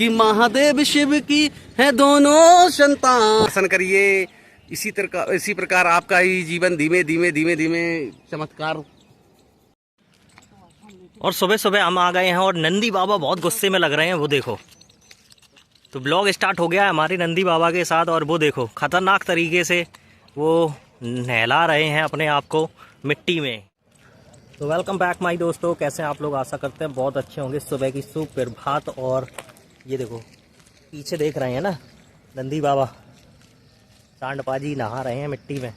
कि महादेव शिव की है दोनों संतान। दर्शन करिए, इसी प्रकार आपका ही जीवन धीमे धीमे धीमे धीमे चमत्कार। और सुबह सुबह हम आ गए हैं और नंदी बाबा बहुत गुस्से में लग रहे हैं, वो देखो। तो ब्लॉग स्टार्ट हो गया है हमारे नंदी बाबा के साथ, और वो देखो खतरनाक तरीके से वो नहला रहे हैं अपने आप को मिट्टी में। तो वेलकम बैक माय दोस्तों, कैसे हैं आप लोग? आशा करते हैं बहुत अच्छे होंगे। सुबह की सुप्रभात। और ये देखो पीछे देख रहे हैं ना, नंदी बाबा सांडपाजी नहा रहे हैं मिट्टी में।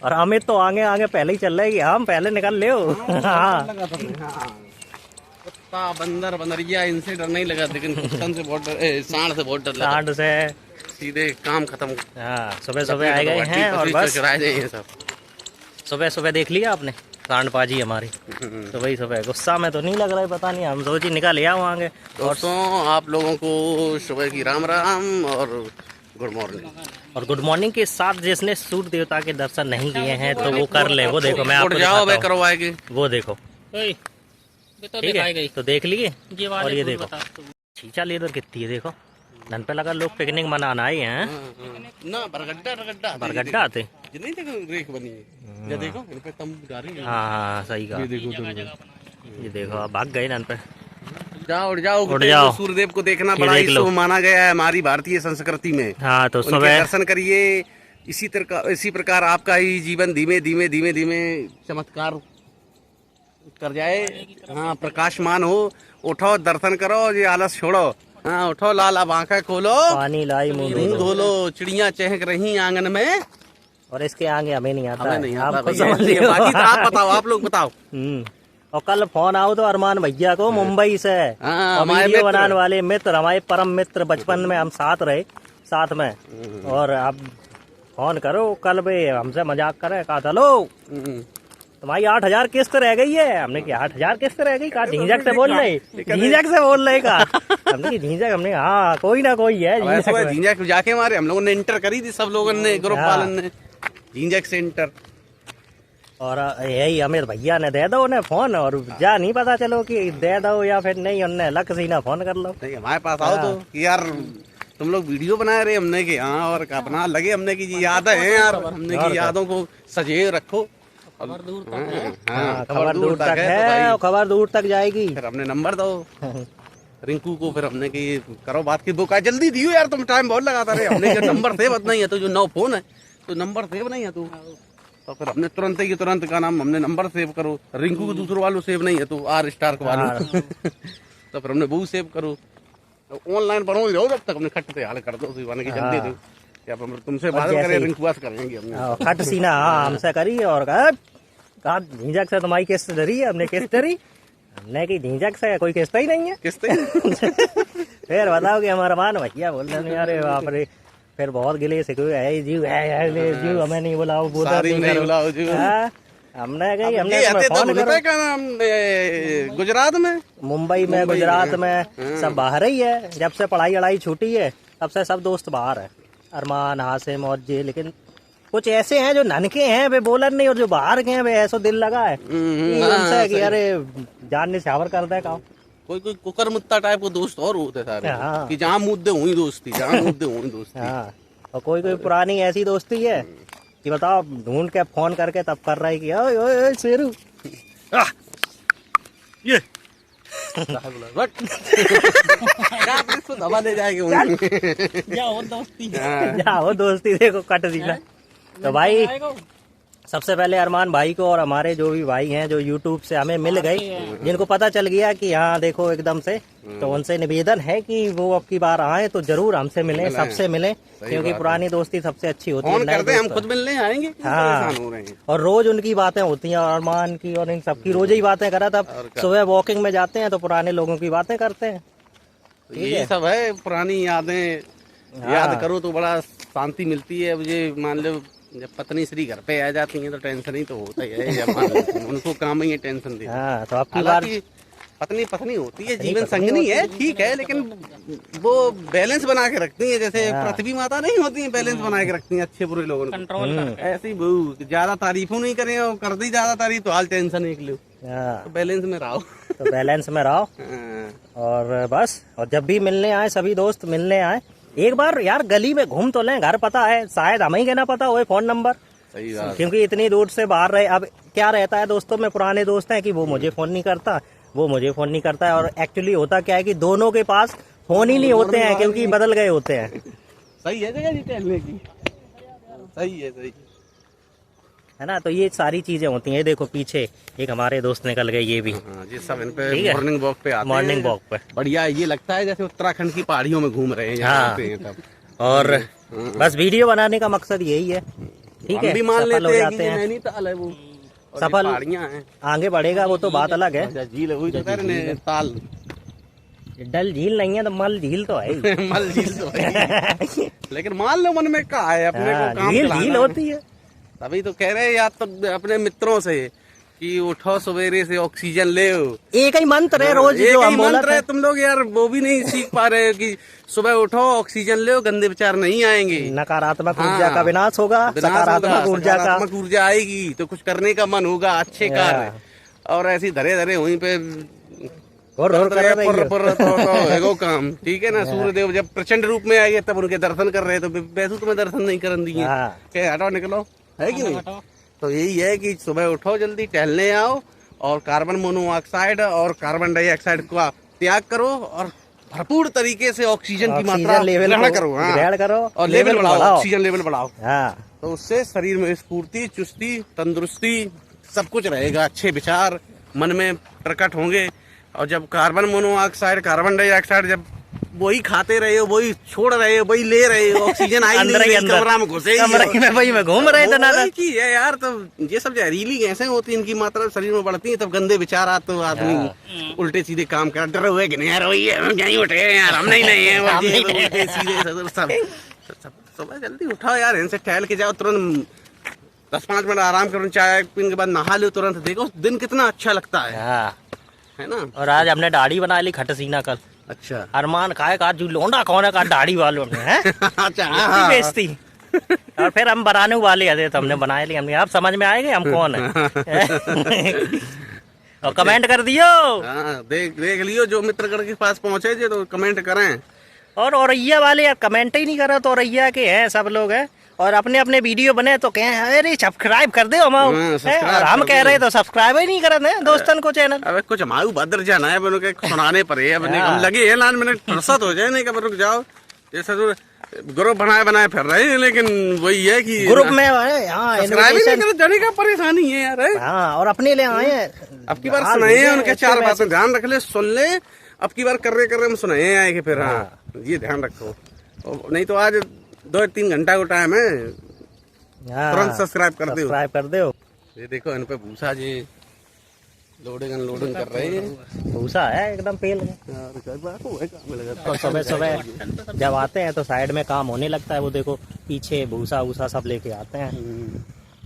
और अमित तो आगे आगे पहले ही चल रहे हैं कि हम पहले निकल ले। कुत्ता बंदर बंदरिया इनसे डर नहीं लगा, लेकिन कुत्तन से बहुत डर, सांड से बहुत डर लगा। सांड से सीधे काम खत्म। हाँ, सुबह सुबह आए गए हैं और बस सब सुबह सुबह देख लिया आपने सांडबाजी हमारी। तो वही सुबह गुस्सा में तो नहीं लग रहा है, पता नहीं, हम सोची निकल ले आएंगे। दोस्तों आप लोगों को सुबह की राम राम और गुड मॉर्निंग। और गुड मॉर्निंग के साथ जिसने सूर्य देवता के दर्शन नहीं किए हैं तो वो कर ले। वो देखो मैं आपको जाओ वे करवाएगी, वो देखो ठीक है, तो देख लिए। और ये देखो छींचा लेदर कितनी है, देखो धन पे लगा लोग पिकनिक मनाना आए हैं ना। बरगड्ढा आते नहीं, देखो रेख बनी है, ये देखो इन पे तंबू जा रही है। हाँ सही कहा। ये देखो अब भाग गए धन पे। जाओ सूर्यदेव को देखना बड़ा ही शुभ माना गया है हमारी भारतीय संस्कृति में। हाँ, तो सुबह दर्शन करिए, इसी प्रकार आपका ही जीवन धीमे धीमे धीमे धीमे चमत्कार कर जाए। हाँ, प्रकाशमान हो। उठो, दर्शन करो, ये आलस छोड़ो। हाँ, उठो, लाल अब आंखें खोलो, पानी लाई मुंह धो लो। चिड़िया चहक रही आंगन में, और इसके आगे हमें नहीं आता, आपको समझ लिया। बाकी तो आप बताओ, आप लोग बताओ। और कल फोन आओ तो अरमान भैया को मुंबई से, वीडियो बनाने वाले मित्र, हमारे परम मित्र, बचपन में हम साथ रहे साथ में। और अब फोन करो, कल भी हमसे मजाक करे, कहा चलो तुम्हारी 8000 किस्त रह गई है। हमने कहा 8000 किस्त रह गई? कहा झींझक से बोल रहे, झींझक से बोल रहे। कहा हमने झींझक, हमने हाँ कोई ना कोई है झींझक जाके हमारे हम लोगों ने इंटर करी थी, सब लोगों ने, ग्रुप वालन ने झींझक से इंटर। और यही अमित भैया ने दे दो उन्हें फोन, और जा नहीं पता चलो कि दे दो या फिर नहीं, उन्हें लक से ना फोन कर लो। नहीं, हमारे पास आओ तो कि यार तुम लोग वीडियो बना रहे, हमने की हाँ, और अपना लगे हमने की यादें हैं यार, हमने की यादों को सजे रखो। खबर दूर तक है। हाँ, खबर दूर तक है, और खबर दूर तक जाएगी। फिर हमने नंबर दो रिंकू को, फिर हमने की करो बात की बुक। जल्दी दियो यार, तुम टाइम बहुत लगाता रहे। हमने जो नंबर सेव नहीं है तो जो 9 फोन है तो नंबर सेव नहीं है तो फिर हमने तुरंत का नाम, हमने नंबर सेव करो। रिंकू को दूसरों वालों सेव नहीं है तो आर स्टार को वालों तो फिर हमने वो सेव करो। ऑनलाइन बनो जाओ, जब तक हमने खट पे हाल कर दो की जल्दी दो, या तुमसे बात करें, रिंकू से करेंगे हमने खट सीना। हाँ, हमसे करी और कहा झींझक से तुम्हारी किस्त डरी है। हमने किस्त डरी, हमने की झींझक से कोई किस्त ही नहीं है। किस्त फिर बताओ कि हमारा मान भैया बोल रहे हैं, अरे बाप रे। फिर बहुत गिले से है जीव जीव, हमें नहीं बुलाओ, हमने कही हमने गुजरात में, मुंबई में, गुजरात में सब बाहर ही है। जब से पढ़ाई वढ़ाई छूटी है तब से सब दोस्त बाहर है, अरमान, हासिम और जे। लेकिन कुछ ऐसे हैं जो ननके हैं, वे बोलन नहीं, और जो बाहर के हैं वे ऐसा दिल लगा है उनसे कि अरे जानने से हावर कर दे। का कोई कुकर मुत्ता टाइप को दोस्त और होते सारे। हाँ। कि जहाँ मुद्दे हुई दोस्ती, जहाँ मुद्दे हुई दोस्ती। हाँ, और कोई पुरानी ऐसी दोस्ती है कि बताओ ढूंढ के फोन करके तब कर रहा है कि ओए ओए शेरू ये दबा ले जाएगी। जाओ दोस्ती देखो कट दीना। तो भाई सबसे पहले अरमान भाई को, और हमारे जो भी भाई हैं जो यूट्यूब से हमें मिल गए, जिनको पता चल गया कि हाँ देखो एकदम से, तो उनसे निवेदन है कि वो अब की बार आए तो जरूर हमसे मिले, सबसे मिले, क्योंकि पुरानी दोस्ती सबसे अच्छी होती है। हम खुद मिलने आएंगे। हाँ, और रोज उनकी बातें होती हैं, और अरमान की और इन सबकी रोज ही बातें करा। तब सुबह वॉकिंग में जाते हैं तो पुराने लोगों की बातें करते हैं। ये सब है पुरानी यादें, याद करो तो बड़ा शांति मिलती है। मुझे मान लो जब पत्नी श्री घर पे आ जाती है तो टेंशन ही तो होता ही है, उनको काम ही है टेंशन दी। तो आपकी बार पत्नी पत्नी होती है, जीवन संगनी है, ठीक है, लेकिन वो बैलेंस बना के रखती है, जैसे पृथ्वी माता नहीं होती है, बैलेंस बना के रखती है अच्छे बुरे लोगों को कंट्रोल। ऐसे ही बहू ज्यादा तारीफों नहीं करें और कर दी ज्यादा तारीफ तो हाल टेंशन एक लो, तो बैलेंस में रहो। तो बैलेंस में रहो और बस। और जब भी मिलने आए सभी दोस्त मिलने आए, एक बार यार गली में घूम तो लें, घर पता है, शायद हमें ही कहना पता हो फोन नंबर, सही बात, क्योंकि इतनी दूर से बाहर रहे। अब क्या रहता है दोस्तों में, पुराने दोस्त हैं कि वो मुझे फोन नहीं करता, वो मुझे फोन नहीं करता है, और एक्चुअली होता क्या है कि दोनों के पास फोन ही नहीं होते हैं, क्योंकि बदल गए होते हैं। सही है जगह जी टहलने की, सही है, सही है ना। तो ये सारी चीजें होती हैं। देखो पीछे एक हमारे दोस्त निकल गए, ये भी जी सब इन पे मॉर्निंग वॉक पे आते हैं। मॉर्निंग वॉक पे बढ़िया, ये लगता है जैसे उत्तराखंड की पहाड़ियों में घूम रहे हैं, यहाँ हाँ। पे हैं तब। और बस वीडियो बनाने का मकसद यही है, ठीक है, हम भी मान सफल लेते हो हैं जाते कि ये हैं, नैनीताल है वो, और ये सफल पहाड़ियाँ हैं, आगे बढ़ेगा वो तो बात अलग है। अच्छा, झील है, वही तो कह रहे हैं, नैनीताल डल झील नहीं है तो मल झील तो है ही। मल झील तो है। लेकिन मान लो मन में कहा है अपने को काम झील चलाना झील है। होती है। तभी तो कह रहे हैं यार, तो अपने मित्रों से कि उठो सवेरे से ऑक्सीजन ले। एक ही मंत्र है रोज एक जो ही हम बोलते मंत्र है, हैं। तुम लोग यार वो भी नहीं सीख पा रहे हो कि सुबह उठो ऑक्सीजन ले, गंदे विचार नहीं आएंगे, नकारात्मक हाँ। ऊर्जा का विनाश होगा, सकारात्मक ऊर्जा का सकारात्मक ऊर्जा आएगी, तो कुछ करने का मन होगा, अच्छे कार्य। और ऐसी धरे धरे वहीं पे और एगो काम, ठीक है ना। सूर्यदेव जब प्रचंड रूप में आएंगे तब उनके दर्शन कर रहे, तो वैसे तुम्हें दर्शन नहीं करन दिए, क्या हटाओ निकलो, है कि नहीं। तो यही है कि सुबह उठो, जल्दी टहलने आओ, और कार्बन मोनोऑक्साइड और कार्बन डाइऑक्साइड का त्याग करो, और भरपूर तरीके से ऑक्सीजन की मात्रा ग्रहण करो, ग्रहण करो, और लेवल बढ़ाओ, ऑक्सीजन लेवल बढ़ाओ। हाँ। तो उससे शरीर में स्फूर्ति, चुस्ती, तंदुरुस्ती सब कुछ रहेगा, अच्छे विचार मन में प्रकट होंगे। और जब कार्बन मोनोऑक्साइड, कार्बन डाइऑक्साइड जब वही खाते रहे हो, वही छोड़ रहे हो, वही ले रहे हो, ऑक्सीजन आई नहीं रही, कमरा में घुसे वही में घूम रहे थे ना की है यार। तो ये सब जहरीली गैसें होती हैं, इनकी मात्रा शरीर में बढ़ती है, तब गंदे विचार आते, तो आदमी उल्टे सीधे काम कर डरे हुए कि नहीं यार वही है, हम नहीं उठे यार, हम नहीं है, उल्टे सीधे सब। सुबह जल्दी उठाओ यार, इनसे टहल के जाओ, तुरंत 10-5 मिनट आराम करो, चाय पीने के बाद नहा लो, तुरंत देखो दिन कितना अच्छा लगता है ना। और आज हमने दाढ़ी बना ली खटसीना कल। अच्छा, अरमान खाए का जू लोंडा कौन है का दाढ़ी वालों ने है। अच्छा बेइज्जती। और फिर हम बनाने वाले आते तो हमने बनाए ली, हमने आप समझ में आएंगे हम कौन है। और कमेंट कर दियो। देख लियो, जो मित्रगढ़ के पास पहुंचे थे तो कमेंट करें। और औरैया वाले यार कमेंट ही नहीं करा, तो औरैया के हैं सब लोग हैं, और अपने अपने वीडियो बने तो कहें अरे सब्सक्राइब कर दो हम, और हम कह रहे तो सब्सक्राइब ही नहीं कर रहे दोस्तन को चैनल। अबे कुछ हमारे भद्र जाना है, बनो के सुनाने पड़े, अब हम लगे हैं 9 मिनट फुर्सत हो जाए, नहीं कब रुक जाओ। जैसे तो ग्रुप बनाए फिर रहे हैं, लेकिन वही है कि ग्रुप में जाने का परेशानी है यार। हाँ, और अपने लिए आए हैं, अब की बार सुनाए उनके 4 बातें ध्यान रख ले, सुन ले, अब की बार कर रहे हम सुनाए आए कि फिर हाँ ये ध्यान रखो, नहीं तो आज 2-3 घंटा को टाइम है, तुरंत सब्सक्राइब कर दो। ये देखो इन पे भूसा जी लोडिंग अनलोडिंग कर रहे हैं, भूसा है एकदम पेल में। और सुबह सुबह जब आते हैं तो साइड में काम होने लगता है, वो देखो पीछे भूसा वूसा सब लेके आते हैं,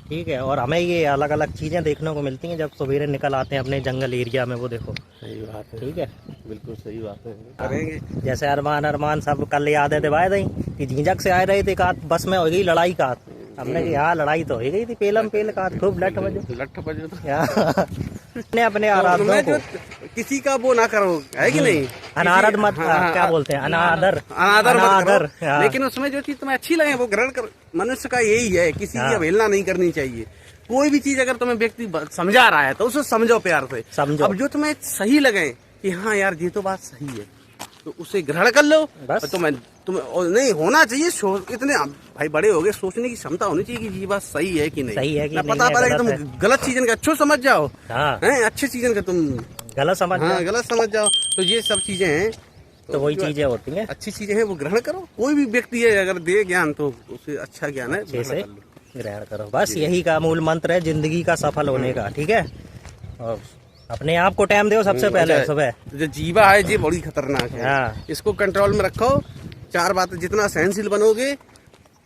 ठीक है। और हमें ये अलग अलग चीजें देखने को मिलती हैं जब सवेरे निकल आते हैं अपने जंगल एरिया में, वो देखो। सही बात है, ठीक है, बिल्कुल सही बात है, करेंगे। जैसे अरमान सब कल याद है भाई दई कि झींझक से आए रहे थे, का बस में हो गई लड़ाई का, हमने कि यहाँ लड़ाई तो हो गई थी, पेलम पेल का खूब लठ बजो। अपने आराधना को किसी का वो ना करो, है कि नहीं, अनादर मत, क्या बोलते हैं, अनादर मत करो, लेकिन उसमें जो चीज तुम्हें अच्छी लगे वो ग्रहण करो। मनुष्य का यही है, किसी की अवहेलना नहीं करनी चाहिए। कोई भी चीज अगर तुम्हें व्यक्ति समझा रहा है तो उसे समझो, प्यार से समझो। अब जो तुम्हें सही लगे कि हाँ यार ये तो बात सही है, तो उसे ग्रहण कर लो बस। तुम्हें नहीं होना चाहिए इतने भाई बड़े हो गए, सोचने की क्षमता होनी चाहिए कि ये बात सही है कि नहीं, सही है कि नहीं, पता पड़ा कि तुम गलत चीजन का अच्छो समझ जाओ, अच्छे चीजन का तुम गलत समझ जाओ। तो ये सब चीजें हैं, तो वही चीजें होती हैं, अच्छी चीजें हैं, वो ग्रहण करो। कोई भी व्यक्ति है अगर दे ज्ञान तो उसे अच्छा ज्ञान है, जैसे ग्रहण करो, बस यही का मूल मंत्र है जिंदगी का सफल होने का, ठीक है। और अपने आप को टाइम दो सबसे पहले सुबह। जो जीवा है ये बड़ी खतरनाक है, इसको कंट्रोल में रखो। 4 बातें जितना सहनशील बनोगे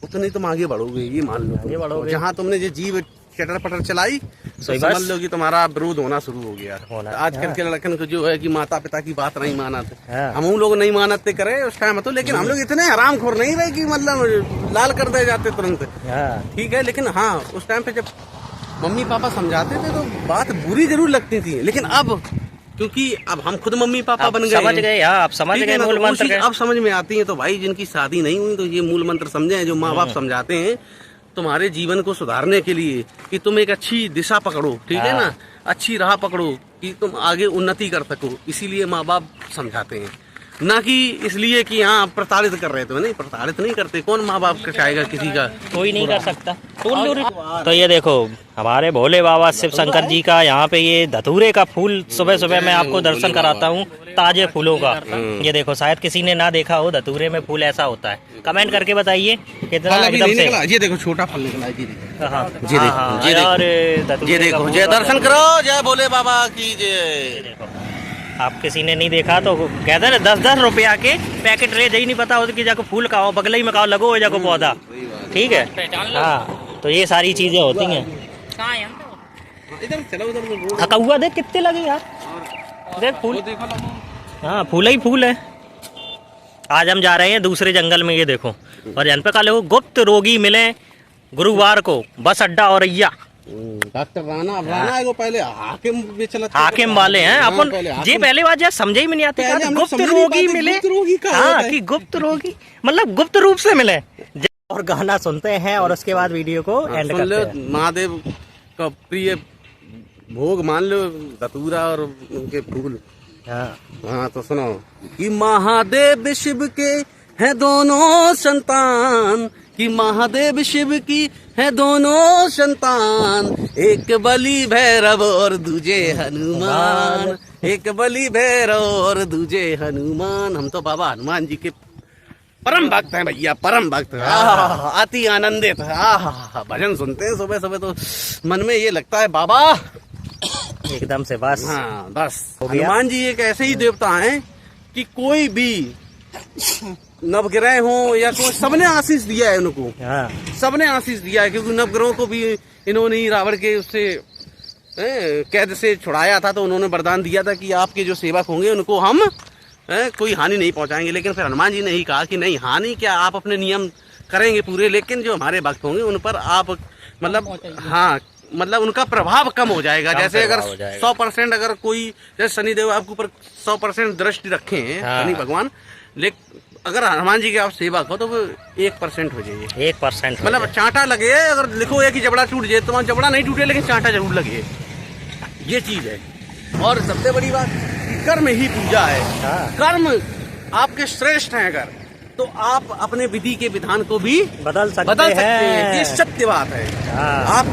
उतनी तुम आगे बढ़ोगे, ये मान लो, आगे बढ़ोगे। जहाँ तुमने ये जीव चटर पटर चलाई तो सही समझ बात। लो कि तुम्हारा विरोध होना शुरू हो गया। होना, आजकल के लड़कन को जो है कि माता पिता की बात नहीं मानते, हाँ। हम लोग नहीं मानते करे उस टाइम तो, लेकिन हम लोग इतने हरामखोर नहीं रहे कि मतलब लाल कर दे जाते तुरंत। हाँ, ठीक है, लेकिन हाँ उस टाइम पे जब मम्मी पापा समझाते थे तो बात बुरी जरूर लगती थी, लेकिन अब क्योंकि अब हम खुद मम्मी पापा आप बन समझ गए, गए, हाँ, आप समझ ठीक गए है ना, मूल तो मंत्र उसी के। अब समझ में आती है। तो भाई जिनकी शादी नहीं हुई तो ये मूल मंत्र समझे, जो माँ बाप समझाते हैं तुम्हारे जीवन को सुधारने के लिए कि तुम एक अच्छी दिशा पकड़ो, ठीक है ना, अच्छी राह पकड़ो कि तुम आगे उन्नति कर सको, इसीलिए माँ बाप समझाते हैं, ना कि इसलिए कि हाँ प्रताड़ित कर रहे थे। नहीं, प्रताड़ित नहीं करते, कौन माँ बाप का चाहेगा किसी का, कोई नहीं कर सकता। तो ये देखो हमारे भोले बाबा शिव शंकर जी का यहाँ पे ये धतूरे का फूल सुबह सुबह मैं आपको दर्शन कराता हूँ, ताजे फूलों का। ये देखो शायद किसी ने ना देखा हो, धतूरे में फूल ऐसा होता है। कमेंट करके बताइए कितना फल अभी एकदम नहीं से। निकला। ये देखो छोटा फल निकला है, ये देखो, हाँ, ये देखो, हाँ, ये देखो, और ये धतूरे का देखो, फूल जय का दर्शन करो, जय भोले बाबा की जय। देखो, आप किसी ने नहीं देखा तो कहते हैं 10-10 रुपया के पैकेट रे नहीं पता हो कि जाको फूल का हो बगल ही में का लगो हो जाको पौधा, ठीक है। हाँ, तो ये सारी चीजें होती हैं। इधर चलो, उधर हाँ, कौआ देख कितने लगे यार, देख फूल, हाँ फूल ही फूल है। आज हम जा रहे हैं दूसरे जंगल में, ये देखो, और यहाँ पे कल वो गुप्त रोगी मिले गुरुवार को, बस अड्डा औरैया। डॉक्टर राणा है वो पहले हाकिम भी चला, हाकिम वाले हैं अपन, ये पहले बात यार समझ ही में नहीं आती, पहले हम लोग गुप्त समझ नहीं रोगी पाते, मिले, गुप्त रोगी का हाँ होता है। कि गुप्त रोगी मतलब गुप्त रूप से मिले। और गाना सुनते हैं और उसके बाद वीडियो को एंड सुन करते लो, हैं। महादेव का प्रिय भोग मान लो धतूरा और उनके फूल। हाँ, हाँ तो सुनो कि महादेव शिव के हैं दोनों संतान, कि महादेव शिव की है दोनों संतान, एक बलि भैरव और दूजे हनुमान, एक बलि भैरव और दूजे हनुमान। हम तो बाबा हनुमान जी के परम भक्त हैं भैया, परम भक्त। अति आनंदित, भजन सुनते हैं सुबह सुबह तो मन में ये लगता है बाबा एकदम से बस। हाँ बस। हो गया। हनुमान जी एक ऐसे ही देवता हैं कि कोई भी नवग्रह हो या कोई, सबने आशीष दिया है उनको, हाँ, सबने आशीष दिया है, क्योंकि नवग्रहों को भी इन्होंने ही रावण के उससे कैद से छुड़ाया था, तो उन्होंने वरदान दिया था कि आपके जो सेवक होंगे उनको हम कोई हानि नहीं पहुंचाएंगे। लेकिन फिर हनुमान जी ने ही कहा कि नहीं, हानि क्या, आप अपने नियम करेंगे पूरे, लेकिन जो हमारे भक्त होंगे उन पर आप मतलब, हाँ मतलब उनका प्रभाव कम हो जाएगा। जैसे अगर 100% अगर कोई, जैसे शनिदेव आपके ऊपर 100% दृष्टि रखे हैं, हाँ। शनि भगवान, लेकिन अगर हनुमान जी के आप सेवक हो तो वो 1% हो जाइए, 1% मतलब चांटा लगे। अगर लिखो है कि जबड़ा टूट जाए, तुम्हारा जबड़ा नहीं टूटे लेकिन चांटा जरूर लगे, ये चीज है। और सबसे बड़ी बात कि कर्म ही पूजा है। हाँ। कर्म आपके श्रेष्ठ हैं अगर, तो आप अपने विधि के विधान को भी बदल सकते हैं। ये हैं। सत्य बात है। हाँ। आप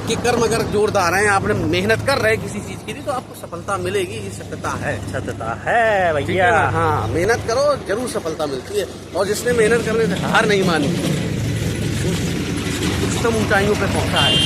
के कर्म अगर जोरदार हैं, आपने मेहनत कर रहे हैं किसी चीज के लिए, तो आपको सफलता मिलेगी, ये सत्यता है। सत्यता है ठीक है भैया। ना? हाँ, मेहनत करो जरूर सफलता मिलती है, और जिसने मेहनत करने से हार नहीं मानी, उच्चतम ऊंचाइयों पे पहुंचा है।